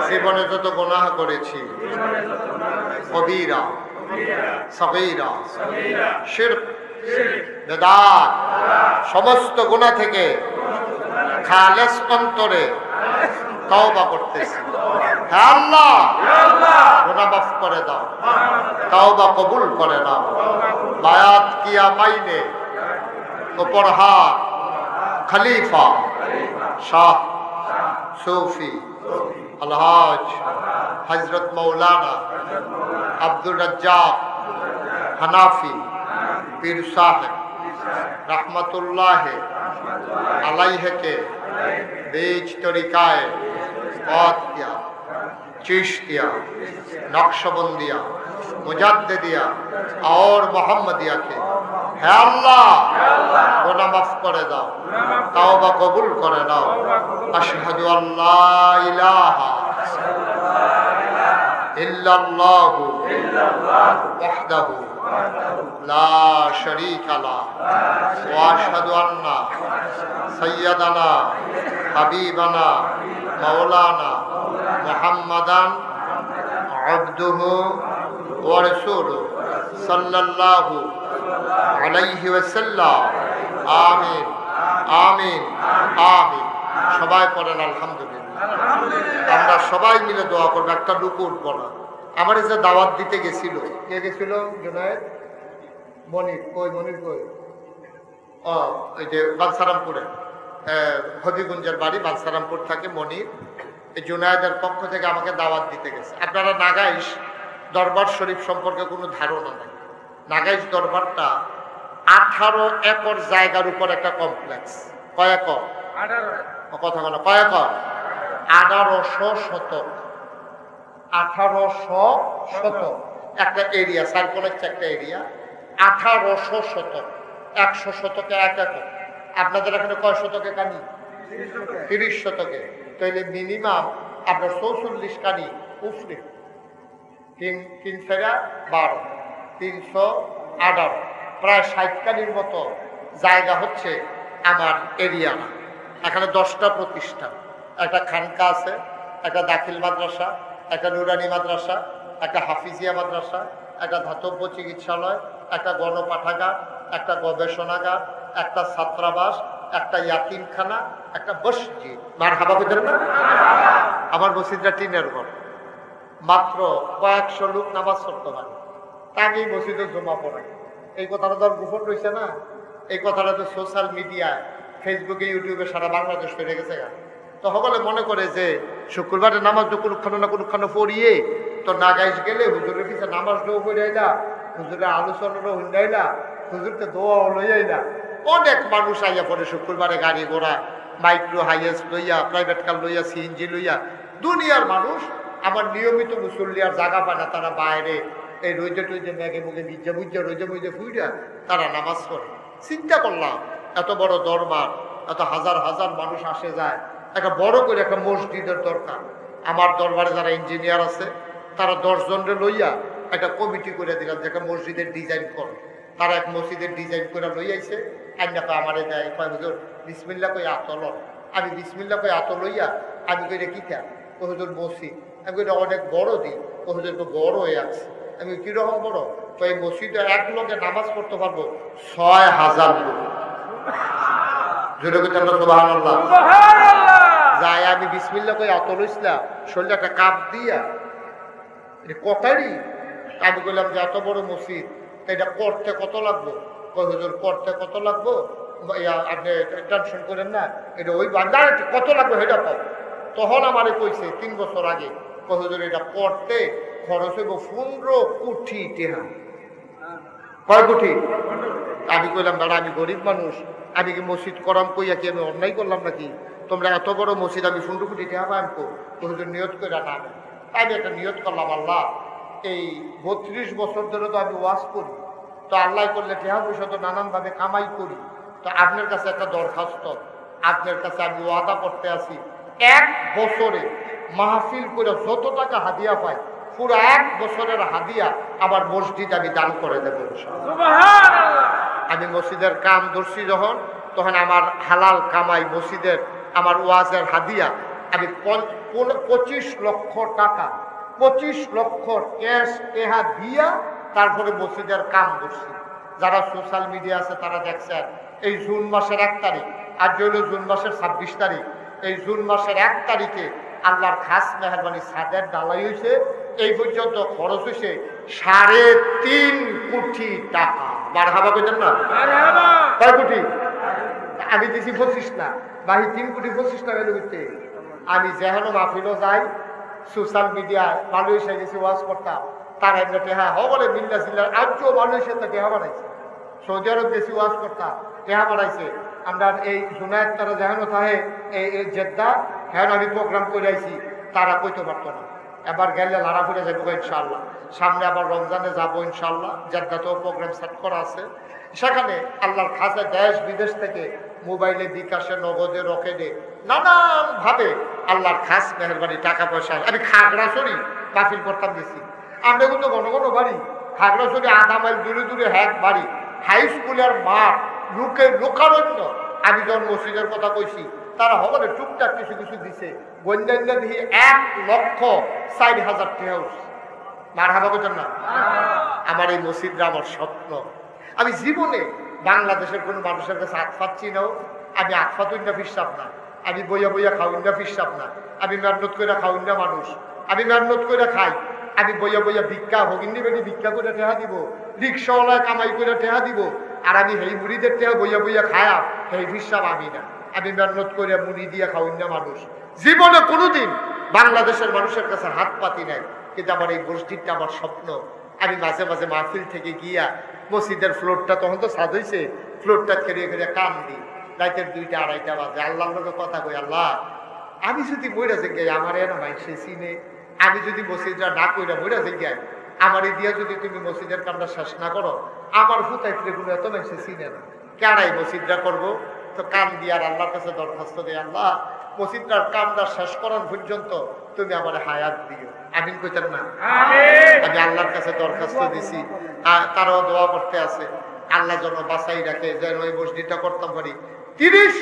জীবনে যত গুনাহ করেছি, কবীরা সগীরা শিরক বেদাত সমস্ত গুনাহ থেকে খালেস অন্তরে তওবা করতেছি। হে আল্লাহ, গুনাহ মাফ করে দাও, তওবা কবুল করে নাও। বায়াত কিয়া মাইনে উপর হাত খলিফা শাহ সুফি আলহাজ হযরত মৌলানা আব্দুর রাজ্জাক হানাফি পীর সাহেব রহমতুল্লাহ আলাইহে बीज तरीकाए कादिया चिश्तिया नक्शबंदिया मुजद्दिदिया और मोहम्मदिया के है अल्लाह गुनाह माफ करे दाओ, तौबा कबूल करे दाओ। अशहदु अल्ला इलाहा इल्लल्लाहु वहदहु ला शरीका ला व अशहदु अन्ना सय्यदना हबीबना मौलाना मुहम्मदन अब्दुहु व रसूलुहु सल्लल्लाहु अलैहि वसल्लम। आमीन आमीन आमीन। সবাই পড়েন আলহামদুলিল্লাহ। আমরা সবাই মিলে দোয়া করব। একটা লুকু উঠবো না। আমার যে দাওয়াত দিতে গেছিল, কে গেছিল? জুনায়েদ মনির। কই মনির কই? এই যে বালসারামপুরে হবিগঞ্জের বাড়ি, বালসারামপুর থাকে মনির। এই জুনায়েদের পক্ষ থেকে আমাকে দাওয়াত দিতে গেছে। আপনারা নাগাইশ দরবার শরীফ সম্পর্কে কোনো ধারণা নেই। নাগাইশ দরবারটা 18 একর জায়গার উপর একটা কমপ্লেক্স। কয় একর? 18। কথা বলো, কয় একর? 1800 শতক। 1800 শতক একটা এরিয়া, সার্কলের একটা এরিয়া। 1800 শতক। 100 শতকে 1 একর। আপনাদের এখানে কয় শতকে কানি? 30 শতকে। তাহলে মিনিমাম আপনার 44 কানি উফরে। 3 ফেরা 12, 318, প্রায় 60 কানির মতো জায়গা হচ্ছে আমার এরিয়া। এখানে 10টা প্রতিষ্ঠান, একটা খানকা আছে, একটা দাখিল মাদ্রাসা, একটা নুরানি মাদ্রাসা, একটা হাফিজিয়া মাদ্রাসা, একটা ধাতব্য চিকিৎসালয়, একটা গণপাঠাগার, একটা গবেষণাগার, একটা ছাত্রাবাস, একটা ইয়াতিমখানা, একটা মসজিদ। মারহাবা বুঝলেন না? আমার মসজিদটা টিনের ঘর। মাত্র কয়েকশো লোক নামাজ পড়তে পারে। তা আমি মসজিদে জমা পড়াই। এই কথাটা তো আর গোপন রয়েছে না। এই কথাটা তো সোশ্যাল মিডিয়ায়, ফেসবুকে, ইউটিউবে সারা বাংলাদেশ পেরে গেছে। তো সকলে মনে করে যে শুক্রবারে নামাজ তো কোনখানো না কোনখানো পড়িয়ে তো নাগাইশ গেলে হুজুরের পিছিয়ে নামাজ ডো পড়াইলা, হুজুরের আলোচনারও হুন্ডাইলা, হুজুরকে দোয়াও লইয়াইলা। অনেক মানুষ আইয়া পড়ে শুক্রবারে গাড়ি ঘোড়া, মাইক্রো হাইয়েস্ট লইয়া, প্রাইভেট কার লইয়া, সিএনজি লইয়া। দুনিয়ার মানুষ আমার নিয়মিত মুসল্লি আর জায়গা পায় না, তারা বাইরে এই রোজে টইজে মেঘে মুখে ভিজে বুঝে রোজে মুজে ফুইরা তারা নামাজ পড়ে। চিন্তা করলাম এত বড় দরবার, এত হাজার হাজার মানুষ আসে যায়, একটা বড় করে একটা মসজিদের দরকার। আমার দরবারে যারা ইঞ্জিনিয়ার আছে তারা 10 জনরে লইয়া একটা কমিটি করে দিলাম যে একটা মসজিদের ডিজাইন করে। তারা এক মসজিদের ডিজাইন করে লই আইছে। আইনাকে আমারে দেয়, কয় হুজুর বিসমিল্লাহ কই আতল। আমি বিসমিল্লাহ কই আতল লইয়া আমি কইরে কিতা? ও হুজুর মসজিদ। আমি কইটা অনেক বড় দিই। ও হুজুর তো বড় হয়ে আছে। আমি কিরকম বড়? তো এই মসজিদে এক লোকে নামাজ পড়তে পারবো 6000 লোক। জোরে কইতে আমরা সুবহানাল্লাহ। যাই আমি বিসমিল্লাহ কই আতল ইসলাম শরীরে একটা কাপ দিয়া কটারি। আমি বললাম যে এত বড় মসজিদ এটা করতে কত লাগবো? কই হুজুর করতে কত লাগবো আপনি টেনশন করেন না, এটা ওই বান্দার কত লাগবে সেটা পাবো। তখন আমারে কইছে 3 বছর আগে, হুজুর এটা করতে খরচ হইব 15 কোটি টাকা। কয় কোটি? আমি কইলাম দাদা আমি গরিব মানুষ, আমি কি মসজিদ করাম কইয়া কি আমি অন্যায় করলাম নাকি? তোমরা এত বড় মসজিদ আমি 15 কোটি টাকা পাইম কো? হুজুর নিয়ত করে না। আমি একটা নিয়ত করলাম, আল্লাহ এই 32 বছর ধরে তো আমি ওয়াজ করি, তো আল্লাহ করলে টাকা পয়সা তো নানানভাবে কামাই করি, তো আপনার কাছে একটা দরখাস্ত, আপনার কাছে আমি ওয়াদা করতে আছি 1 বছরে মাহফিল করে যত টাকা হাদিয়া পাই পুরো 1 বছরের হাদিয়া আমার মসজিদ আমি দান করে দেবো। আমি মসজিদের কাম ধরছি যখন, তখন আমার হালাল কামাই মসজিদের আমার ওয়াজের হাদিয়া আমি 25 লক্ষ টাকা 25 লক্ষ ক্যাশ টেহা দিয়া তারপরে মসজিদের কাম ধরছি। যারা সোশ্যাল মিডিয়া আছে তারা দেখছেন, এই জুন মাসের 1 তারিখ, আজ হইল জুন মাসের 26 তারিখ, এই জুন মাসের 1 তারিখে আল্লাহর খাস মেহরবানি ছাদের ডালাই হয়েছে, এই পর্যন্ত খরচ হয়েছে 3.5 কোটি টাকা। মারহাবা কইতেন না? কয় কোটি? আমি দিছি 25 না, বাহি 3 কোটি 25 টাকা দিতে। আমি যেহেন মাহফিলও যাই, সোশ্যাল মিডিয়ায় মালয়েশিয়া গেছি ওয়াজ করতাম, তারা এমনি টেহা বলে মিল্লা জিল্লার আজও মালয়েশিয়াতে টেহা বানাইছে। সৌদি আরব গেছি ওয়াজ করতাম, টেহা বানাইছে। আমরা এই জুনায়েদ তারা যেহেন থাকে এই জেদ্দা, হ্যাঁ আমি প্রোগ্রাম করে আইছি, তারা কইতে পারতো না। এবার গেলে লাড়া ফুটে যাবো ইনশাল্লাহ, সামনে আবার রমজানে যাবো ইনশাল্লাহ, জেদ্দাতেও প্রোগ্রাম সেট করা আছে। সেখানে আল্লাহর খাসে দেশ বিদেশ থেকে মোবাইলে, বিকাশে, নগদে, রকেটে নানানভাবে আল্লাহর খাস মেহরবানি টাকা পয়সা। আমি খাগড়াছড়ি মাহফিল করতাম গেছি, আমরা কিন্তু ঘন ঘন বাড়ি, খাগড়াছড়ি আধা মাইল দূরে দূরে হ্যাক বাড়ি, হাই স্কুলের মাঠ, লোকারণ্য। আমি যখন মসজিদের কথা কইছি, তারা হবলে টুকটাক কিছু কিছু দিছে, গঞ্জাইন্দা দিয়ে 1,04,000 টাকা উঠছে। মারহাবা কইতেন না? আমার এই মসজিদটা আমার স্বপ্ন। আমি জীবনে বাংলাদেশের কোনো মানুষের কাছে হাত পাচ্ছি না, আমি হাত পাতুইনা ফিরসাব না, আমি বইয়া বইয়া খাউন্ডা ফিরসাব না, আমি মেহনত করে খাউন্ডা মানুষ, আমি মেহনত করে খাই, আমি বইয়া বইয়া ভিক্ষা ভগিনী বেটি ভিক্ষা করে টেহা দিব, রিক্সাওয়ালায় কামাই করে টেহা দিব, আর আমি হেই মুড়িদের টেহা বইয়া বইয়া খায়া হেই ফিরসাব আমি না। আমি মেহনত করে মুড়ি দিয়া খাউন্ডা মানুষ। জীবনে কোনোদিন বাংলাদেশের মানুষের কাছে হাত পাতি নাই, কিন্তু আমার এই মসজিদটা আমার স্বপ্ন। আমি মাঝে মাঝে মাহফিল থেকে গিয়া মসজিদের ফ্লোরটা, তখন তো সাজ হয়েছে, ফ্লোরটা খেলিয়ে খেলিয়ে কাম দিই, রাতের 2টা 2:30 বাজে আল্লাহর লোকের কথা কই, আল্লাহ আমি যদি মইরা যে আমার এর মাইসে চিনে, আমি যদি মসজিদটা না কইরা মইরা যে গাই, আমার এই দিয়া যদি তুমি মসজিদের কামটা শেষ না করো, আমার ফুতাইতে কোনো এত মাইসে চিনে না, কেনাই মসজিদটা করবো? তো কাম দিয়ে আর আল্লাহর কাছে দরখাস্ত দেয়, আল্লাহ মসজিদটার কামটা শেষ করার পর্যন্ত তুমি আমার হায়াত দিও। আমিন কইতেন না? আমি আল্লাহর কাছে দরখাস্ত দিছি, তারাও দোয়া করতে আছে, আল্লাহ যেন বাঁচাই রাখে, যেন ওই মসজিদটা করতাম পারি। 30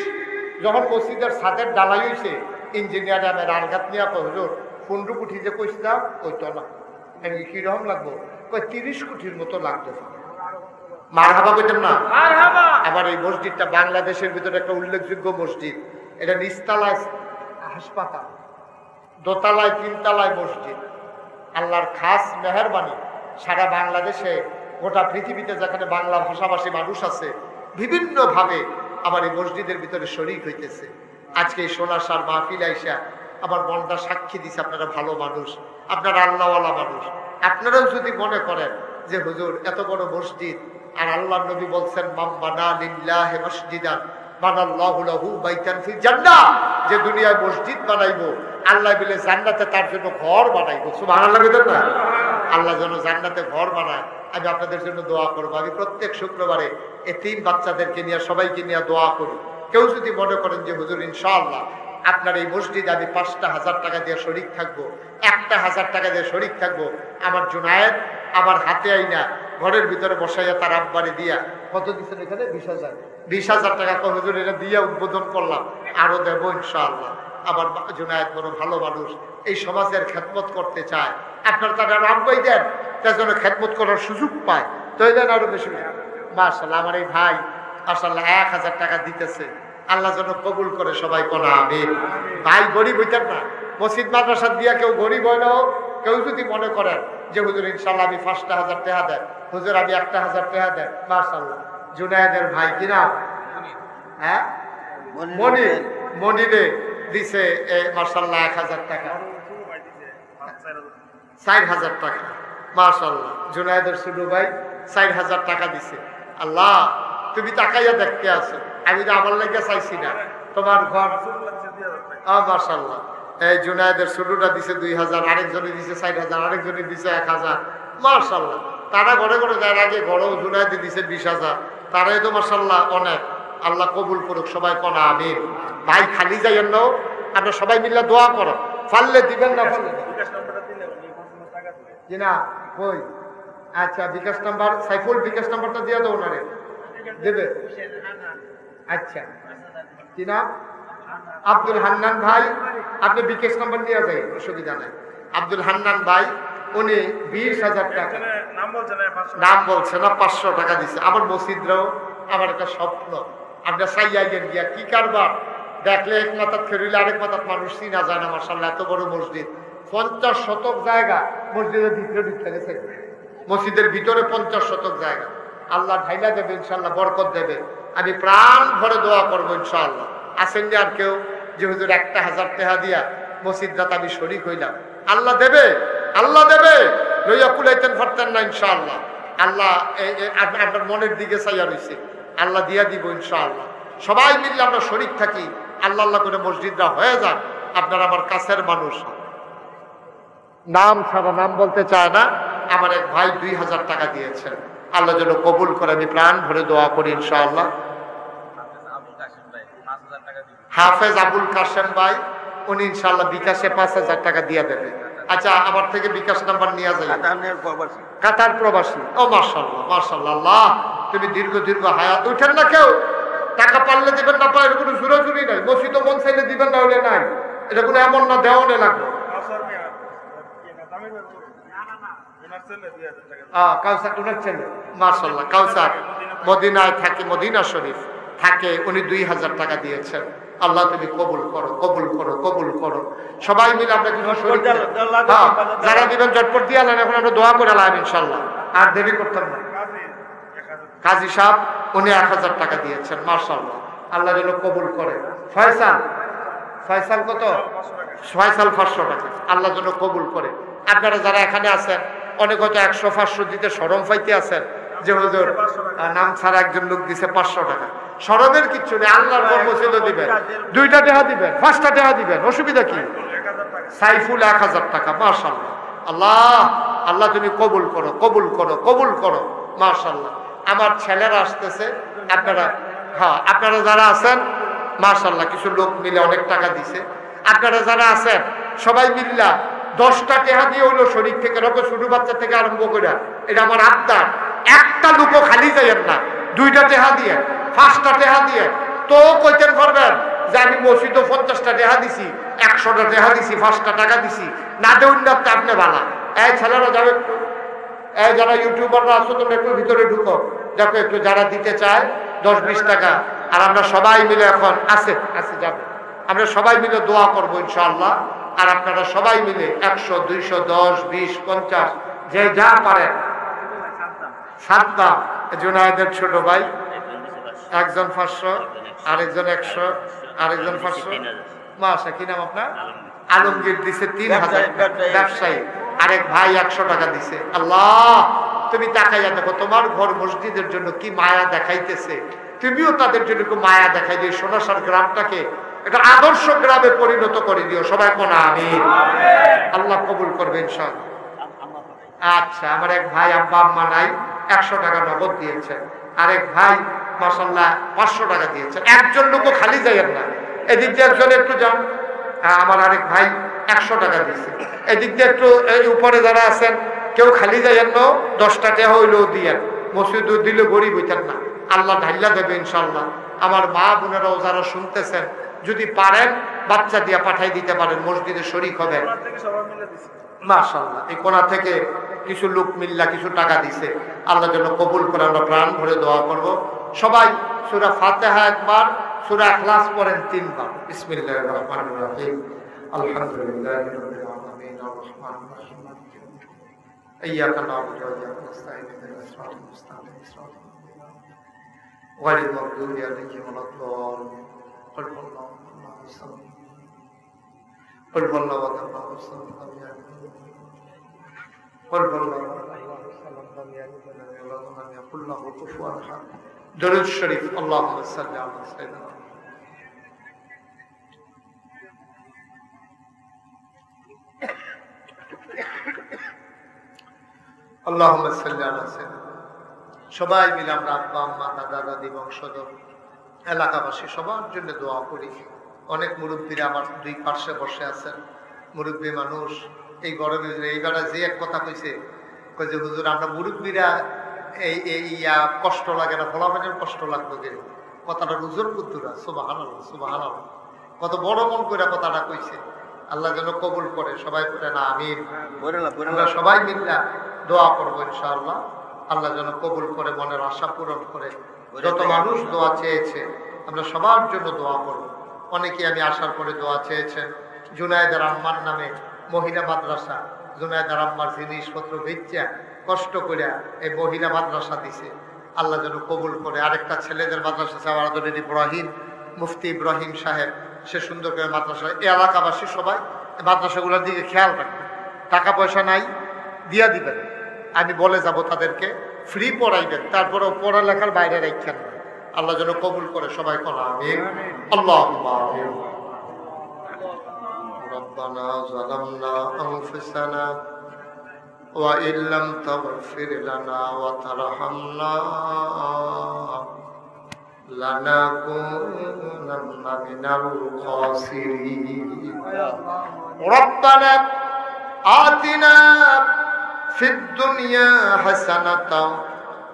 যখন মসজিদের ছাদের ডালাই হয়েছে, ইঞ্জিনিয়ার আমার আলঘাত নিয়ে হুজুর 15 কোটি যে কইছিলাম ওইটা না, আমি কিরকম লাগবো? 30 কোটির মতো লাগতো। মারহাবা কইতেন না? আবার এই মসজিদটা বাংলাদেশের ভিতরে একটা উল্লেখযোগ্য মসজিদ। এটা নিচতলায় হাসপাতাল, দোতলায় 3 তলায় মসজিদ। আল্লাহর খাস মেহরবানি সারা বাংলাদেশে, গোটা পৃথিবীতে যেখানে বাংলা ভাষাভাষী মানুষ আছে, বিভিন্নভাবে আমার এই মসজিদের ভিতরে শরীক হইতেছে। আজকে এই সোনাসার মাহফিল আইসা আমার মনটা সাক্ষী দিছে, আপনারা ভালো মানুষ, আপনারা আল্লাহওয়ালা মানুষ। আপনারাও যদি মনে করেন যে হুজুর এত বড় মসজিদ, আর আল্লাহ নবী বলছেন মান বানা লিল্লাহি মসজিদান বানাল্লাহু লাহু বাইতান ফিল জান্নাহ, যে দুনিয়ায় মসজিদ বানাইবো আল্লাহ বলে জান্নাতে তার জন্য ঘর বানাইবো। সুবহানাল্লাহ বলেন না? আল্লাহ যেন জান্নাতে ঘর বানায়। আমি আপনাদের জন্য দোয়া করবো। আমি প্রত্যেক শুক্রবারে এতিম বাচ্চাদেরকে নিয়ে, সবাইকে নিয়ে দোয়া করি। কেউ যদি মনে করেন যে হুজুর ইনশাআল্লাহ আপনার এই মসজিদে আমি 5টা 1000 টাকা দিয়ে শরিক থাকবো, 1টা 1000 টাকা দিয়ে শরিক থাকবো, আমার জুনায়েদ আমার হাতে আইনা ঘরের ভিতরে বসাইয়া তার আব্বারে দিয়া, কত দিচ্ছেন এখানে? 20,000 টাকা হুজুর এটা দিয়া উদ্বোধন করলাম, আরো দেবো ইনশাআল্লাহ। আমার জুনায়েদ বড় ভালো মানুষ, এই সমাজের খেদমত করতে চায়, আপনার তারা আব্বাই দেন, তার জন্য খেদমত করার সুযোগ পায়, তো দেন আরো বেশি। মাশাআল্লাহ আমার এই ভাই মাশাআল্লাহ 1000 টাকা দিতেছে, আল্লাহ যেন কবুল করে, সবাই কোনা আমিন। ভাই গরিব হইতেন না, মসজিদ মাদ্রাসা দিয়া কেউ গরিব হয় না। কেউ যদি মনে করেন যে হুজুর ইনশাআল্লাহ আমি 5টা 1000 টাকা দেন, হুজুর আমি 1টা 1000 টাকা দেন, মাশাআল্লাহ। জুনায়েদের ভাই কিনা? হ্যাঁ মনিরে দিছে মাশাআল্লাহ 1000 টাকা, 4000 টাকা মাশাআল্লাহ। জুনায়েদের ছোট ভাই 4000 টাকা দিছে। আল্লাহ তুমি তাকাইয়া দেখতে আছো, আমি তো আমার লাগে চাইছি না, তোমার ঘর মাশাআল্লাহ। এই জুনায়েদের ছোটটা দিছে 2000, আরেকজনে দিছে 4000, আরেকজনে দিছে 1000 মাশাআল্লাহ। তারা ঘরে ঘরে যার আগে ঘরেও জুনায়েদে দিছে 20000, তারাই তো মাশাআল্লাহ অনেক। আল্লাহ কবুল করুক, সবাই কোন আমিন। ভাই খালি যাইয়েন না, আমরা সবাই মিলে দোয়া করো, পারলে দিবেন না পারলে জি না কই। আচ্ছা বিকাশ নাম্বার, সাইফুল বিকাশ নাম্বারটা দিয়ে দাও ওনারে, দেবে। আচ্ছা কি নাম? আব্দুল হান্নান ভাই, আপনি বিকাশ নাম্বার নিয়ে যাই, অসুবিধা নাই। আব্দুল হান্নান ভাই উনি 20,000 টাকা, নাম বলছে না, 500 টাকা দিছে। আমার মসজিদরাও আমার একটা স্বপ্ন, আমরা সাইয়াইয়ের গিয়া কি কারবার দেখলে এক মাথাত ফেরিলে আরেক মাথাত মানুষ চিনা যায় না। মাশাআল্লাহ এত বড় মসজিদ, 50 শতক জায়গা মসজিদের ভিতরে ঢুকতে গেছে, মসজিদের ভিতরে 50 শতক জায়গা। আল্লাহ ঢাইলা দেবে ইনশাআল্লাহ, বরকত দেবে। আমি প্রাণ ভরে দোয়া করবো ইনশাআল্লাহ। আসেন যে আর কেউ যে হুজুর 1000 টাকা দিয়া মসজিদরাত আমি শরীক হইলাম, আল্লাহ দেবে, আল্লাহ দেবে, লইয়া কুলাইতেন পারতেন না ইনশাআল্লাহ। আল্লাহ আপনার মনের দিকে চাইয়া রয়েছে, আল্লাহ দিয়া দিব ইনশাআল্লাহ। সবাই মিললে আমরা শরীক থাকি, আল্লাহ আল্লাহ করে মসজিদরা হয়ে যান। আপনার আমার কাছের মানুষ, নাম ছাড়া নাম বলতে চায় না, আমার এক ভাই 2000 টাকা দিয়েছেন, আল্লাহ যেন কবুল করে। আমি প্রাণ ভরে দোয়া করি ইনশাআল্লাহ। হাফেজ আবুল কাশেম ভাই, উনি ইনশাআল্লাহ বিকাশে 5000 টাকা দিয়ে দেবে। আচ্ছা আমার থেকে বিকাশ নাম্বার নিয়ে যাই। কাতার প্রবাসী, ও মাশাআল্লাহ মাশাআল্লাহ। আল্লাহ তুমি দীর্ঘ দীর্ঘ হায়াত। উঠেন না কেউ, টাকা পারলে দিবেন, না পারলে কোনো জোরাজুরি নাই। মসজিদ মন চাইলে দিবেন, না হলে নাই। এটা কোনো এমন না দেওয়ানে লাগবে। কাউসার উনার ছেলে মাশাআল্লাহ, কাউসার মদিনায় থাকে, মদিনা শরীফ থাকে, উনি 2000 টাকা দিয়েছেন। আল্লাহ তুমি কবুল করো, কবুল করো, কবুল করো। সবাই মিলে আমরা কিছু যারা দিবেন ঝটপট দিয়ে আলেন, এখন আমরা দোয়া করে আলাম ইনশাআল্লাহ, আর দেরি করতাম না। কাজী সাহেব উনি 1000 টাকা দিয়েছেন মাশাআল্লাহ, আল্লাহ যেন কবুল করে। ফয়সাল, ফয়সাল কত? ফয়সাল 500 টাকা, আল্লাহ যেন কবুল করে। আপনারা যারা এখানে আছেন অনেক হয়তো 100-500 দিতে শরম পাইতে আছেন যে হুজুর নাম ছাড়া একজন লোক দিছে 500 টাকা। শরমের কিচ্ছু নেই, আল্লাহর কর্ম ছিল দিবেন। 2টা টাকা দিবেন, 5টা টাকা দিবেন, অসুবিধা কি? সাইফুল 1000 টাকা মাশাআল্লাহ। আল্লাহ আল্লাহ তুমি কবুল করো, কবুল করো, কবুল করো মাশাআল্লাহ। আমার ছেলেরা আসতেছে, আপনারা আপনারা যারা আছেন মাশাআল্লাহ, কিছু লোক মিলে অনেক টাকা দিছে। আপনারা যারা আছেন সবাই মিল্লা 10টা টাকা দিয়ে হইলো শরীর থেকে, রকম ছোট বাচ্চা থেকে আরম্ভ করে, এটা আমার আবদার। একটা লোকও খালি যাইয়েন না, 2টা টাকা দিয়ে, 5টা টাকা দিয়ে। তো কইতেন পারবেন যে আমি মসজিদে 50টা টাকা দিছি, 100টা টাকা দিছি, 5টা টাকা দিছি, না দেউন না আপনি ভালা। এই ছেলেরা যাবে একটু, এই যারা ইউটিউবাররা আছো তোমরা একটু ভিতরে ঢুকো, দেখো একটু যারা দিতে চায় 10-20 টাকা। আর আমরা সবাই মিলে এখন আছে যাবে, আমরা সবাই মিলে দোয়া করবো ইনশাআল্লাহ। আর আপনারা সবাই মিলে 100, 200, 10, 20, 50 যে যা পারেন। সাদ্দাম জুনায়েদের ছোট ভাই, একজন 500, আরেকজন 100, আরেকজন 500 মাশা। কি নাম আপনার? আলমগীর দিছে 3000 ব্যবসায়ী। আরেক ভাই 100 টাকা দিছে। আল্লাহ তুমি তাকাইয়া দেখো, তোমার ঘর মসজিদের জন্য কি মায়া দেখাইতেছে, তুমিও তাদের জন্য একটু মায়া দেখাই দিও। সোনাসার গ্রামটাকে একটা আদর্শ গ্রামে পরিণত করে দিও। সবাই কোন আমিন। আল্লাহ কবুল করবে ইনশাআল্লাহ। আচ্ছা আমার এক ভাই আব্বা আম্মা নাই, 100 টাকা নগদ দিয়েছেন। আরেক ভাই মাশাআল্লাহ 500 টাকা দিয়েছেন। একজন লোকও খালি যাইয়েন না, এদিক দিয়ে একজন একটু যান। আমার আরেক ভাই 100 টাকা দিয়েছে। এদিক দিয়ে একটু এই উপরে যারা আছেন কেউ খালি যাইয়েন না, 10টা টাকা হইলেও দিয়েন। মসজিদ দিলে গরিব হইতেন না, আল্লাহ ঢাইলা দেবে ইনশাআল্লাহ। আমার মা বোনেরাও যারা শুনতেছেন যদি পারেন বাচ্চা দিয়া পাঠাই দিতে পারেন, মসজিদে শরীক হবেন মাশাআল্লাহ। এই কোণা থেকে কিছু লোক মিল্লা কিছু টাকা দিছে, আল্লাহ যেন কবুল করে। আমরা প্রাণ ভরে দোয়া করব। সবাই সূরা ফাতিহা একবার, সূরা ইখলাস পড়েন 3 বার। বিসমিল্লাহির রহমানির রহিম। আলহামদুলিল্লাহি রাব্বিল আলামিন আর রহমানির রহিম মালিকি ইয়াউমিদ্দিন। ইয়্যাকা না'বুদু ওয়া ইয়্যাকা নাস্তাঈন ইহদিনাস সিরাতাল মুস্তাকিম সিরাতাল লাযিনা গায়রিল মাগদুবি আলাইহিম ওয়া লাদ-দাল্লিন। قل والله الله الصمد لم يلد قل والله الله الصمد لم يلد ولم يكن له كفوا احد درود الشريف اللهم صل على سيدنا اللهم صل على سيدنا সবাই মিলে আমরা আব্বা আম্মা দাদা দাদি বংশধর এলাকাবাসী সবার জন্য দোয়া করি। অনেক মুরব্বীরা আমার দুই পার্শ্বে বসে আছেন, মুরব্বী মানুষ। এই গরমে এইবার যে এক কথা কইছে, কই যে হুজুর আমরা মুরব্বীরা এই কষ্ট লাগে না, ফলাফলের কষ্ট লাগবে যে কথাটা হুজুর বুদ্ধুরা সুবহানাল্লাহ সুবহানাল্লাহ কত বড় মন করে কথাটা কইছে। আল্লাহ যেন কবুল করে, সবাই করে না আমিন। আমরা সবাই মিলে দোয়া করবো ইনশাআল্লাহ, আল্লাহ যেন কবুল করে, মনের আশা পূরণ করে। যত মানুষ দোয়া চেয়েছে আমরা সবার জন্য দোয়া করব। অনেকে আমি আসার পরে দোয়া চেয়েছেন। জুনায়েদার আম্মার নামে মহিলা মাদ্রাসা, জুনায়েদার আম্মার জিনিসপত্র বেচা কষ্ট করে এই মহিলা মাদ্রাসা দিছে, আল্লাহ যেন কবুল করে। আরেকটা ছেলেদের মাদ্রাসা সাওয়ারদুল ইব্রাহিম, মুফতি ইব্রাহিম সাহেব, সে সুন্দর করে মাদ্রাসা। এই এলাকাবাসী সবাই মাদ্রাসাগুলোর দিকে খেয়াল রাখবেন। টাকা পয়সা নাই, দিয়া দিবেন, আমি বলে যাব তাদেরকে, ফ্রি পড়াইবেন, তারপরেও পড়ালেখার বাইরে রাখছেন। আল্লাহ যেন কবুল করে, সবাই কোন আমিন। আল্লাহুম্মা আমিন। রব্বানা যালামনা আনফুসানা ওয়া ইল্লাম তাগফির লানা ওয়া তারহামনা লানাকুনান্না মিনাল খাসিরিন। রব্বানা আতিনা في الدنيا حسنة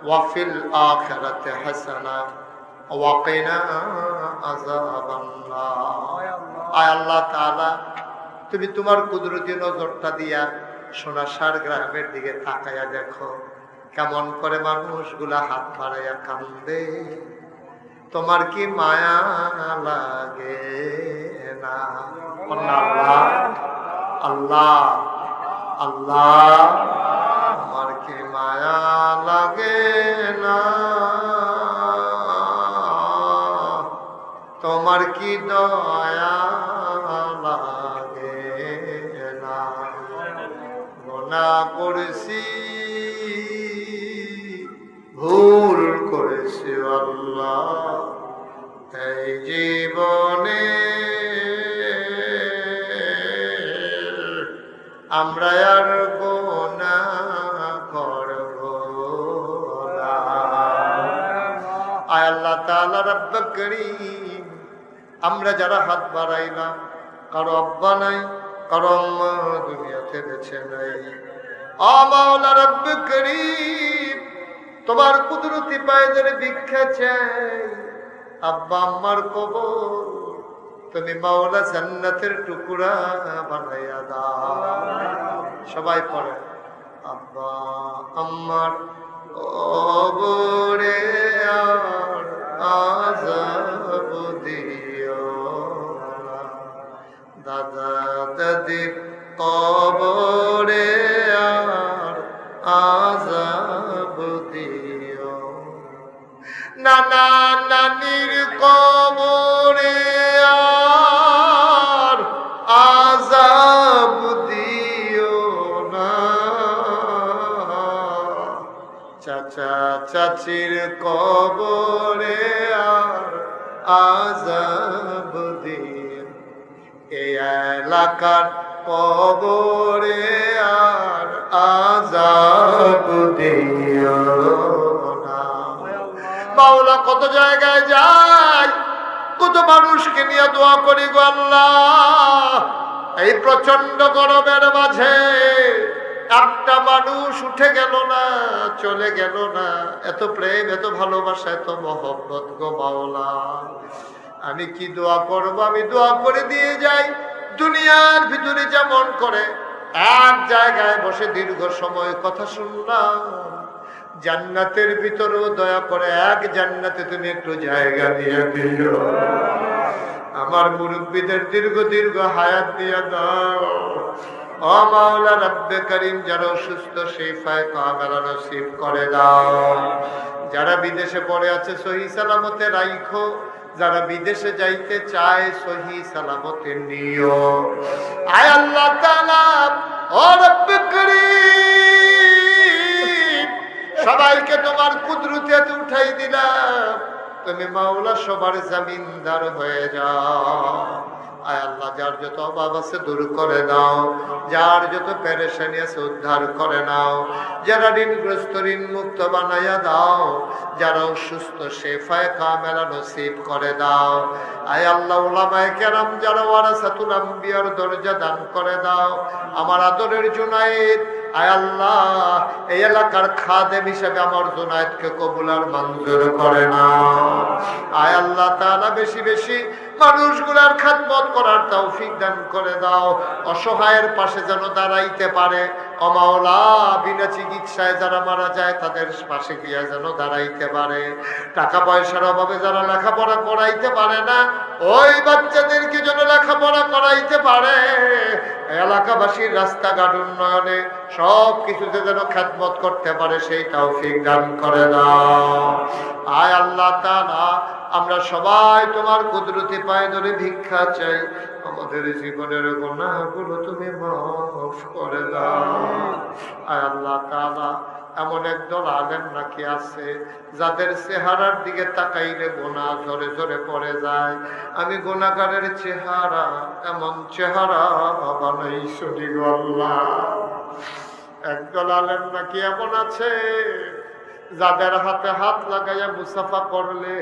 وفي الآخرة حسنة وقنا عذاب النار। আয় আল্লাহ তাআলা, তুমি তোমার কুদরতি নজরটা দিয়া সোনাসার গ্রামের দিকে তাকায়া দেখো, কেমন করে মানুষগুলা হাত বাড়াইয়া কান্দে। তোমার কি মায়া লাগে না? আল্লাহ আল্লাহ আল্লাহ, আমার কি মায়া লাগে না? তোমার কি দয়া লাগে না? গুনাহ করেছি, ভুল করেছি আল্লাহ, এই জীবনে আমরা আর গুনাহ করব না। আয় আল্লাহ তাআলা রব্বুল করিম, আমরা যারা হাত বাড়াইলাম, কারো আব্বা নাই, কারো আম্মা দুনিয়াতে বেঁচে নাই, ও মাওলা রব্বুল করিম, তোমার কুদরতি পায়ের ভিক্ষা চাই। আব্বা আম্মার কবর তুমি মাওলা জান্নাতের টুকরা বানাইয়া দাও। সবাই পড়ে, আব্বা আম্মার কবরে আর আযাব দিও না, দাদা দাদির কবরে আর আযাব দিও, নানা নানির কবরে আর আযাব দিও না, চাচা চাচির কবরে আর আযাব দিও, এই এলাকার কবরে আর আযাব দিও না। মাওলা কত জায়গায় যাই, কত মানুষকে নিয়ে দোয়া করি গো আল্লাহ। এই প্রচন্ড গরমের মাঝে একটা মানুষ উঠে গেল না, চলে গেল না। এত প্রেম, এত ভালোবাসা, এত মহব্বত গো মাওলা। আমি কি দোয়া করব? আমি দোয়া করে দিয়ে যাই। দুনিয়ার ভিতরে যেমন করে এক জায়গায় বসে দীর্ঘ সময় কথা শুনলাম, জান্নাতের ভিতরেও দয়া করে এক জান্নাতে তুমি একটু জায়গা দিয়ে দিও। আমার মুরব্বীদের দীর্ঘ দীর্ঘ হায়াত দিয়ে দাও। ও মাওলা রব্বে করিম, যারা অসুস্থ শিফায়ে কামেলা নসিব করে দাও। যারা বিদেশে পড়ে আছে সহি সালামতে রাইখো। যারা বিদেশে যাইতে চায় সহি সালামতে নিও। আয় আল্লাহ তাআলা ও রব্বে করিম, সবাইকে তোমার কুদরতে উঠাই দিলাম, তুমি মাওলা সবার জমিনদার হয়ে যাও। আয় আল্লাহ, যার যত অভাব আছে দূর করে দাও, যার যত পেরেশানি আছে উদ্ধার করে নাও, যারা ঋণগ্রস্ত ঋণ মুক্ত বানাইয়া দাও, যারা অসুস্থ শেফায়ে কামেলা নসিব করে দাও। আয় আল্লাহ, উলামায়ে কেরাম যারা ওয়ারাসাতুল আম্বিয়ার দরজা দান করে দাও। আমার আদরের জুনায়েদ, আয় আল্লাহ, এই এলাকার খাদেম হিসেবে আমার জুনায়েদকে কবুল আর মঞ্জুর করে নাও। আয় আল্লাহ তাআলা, বেশি বেশি মানুষগুলার খেদমত করার তৌফিক দান করে দাও। অসহায়ের পাশে যেন দাঁড়াইতে পারে। ও মাওলা, বিনা চিকিৎসায় যারা মারা যায় তাদের পাশে গিয়া যেন দাঁড়াইতে পারে। টাকা পয়সার অভাবে যারা লেখাপড়া করাইতে পারে না, ওই বাচ্চাদেরকে যেন লেখাপড়া করাইতে পারে। এলাকাবাসীর রাস্তাঘাট উন্নয়নে সব কিছুতে যেন খেদমত করতে পারে, সেই তৌফিক দান করে দাও। আয় আল্লাহ তাআলা, আমরা সবাই তোমার কুদরতি পায়ে ধরে ভিক্ষা চাই। আমাদের জীবনের গুনাহগুলো তুমি মাফ করে দাও। আয় আল্লাহ তাআলা, এমন একদল আলেম নাকি আছে যাদের চেহারার দিকে তাকাইলে গুনাহ ঝরে ঝরে পড়ে যায়। আমি গুনাহগারের চেহারা এমন চেহারা বানাইছো গো আল্লাহ। একদল আলেম নাকি এমন আছে যাদের হাতে হাত লাগাইয়া মুসাফা করলে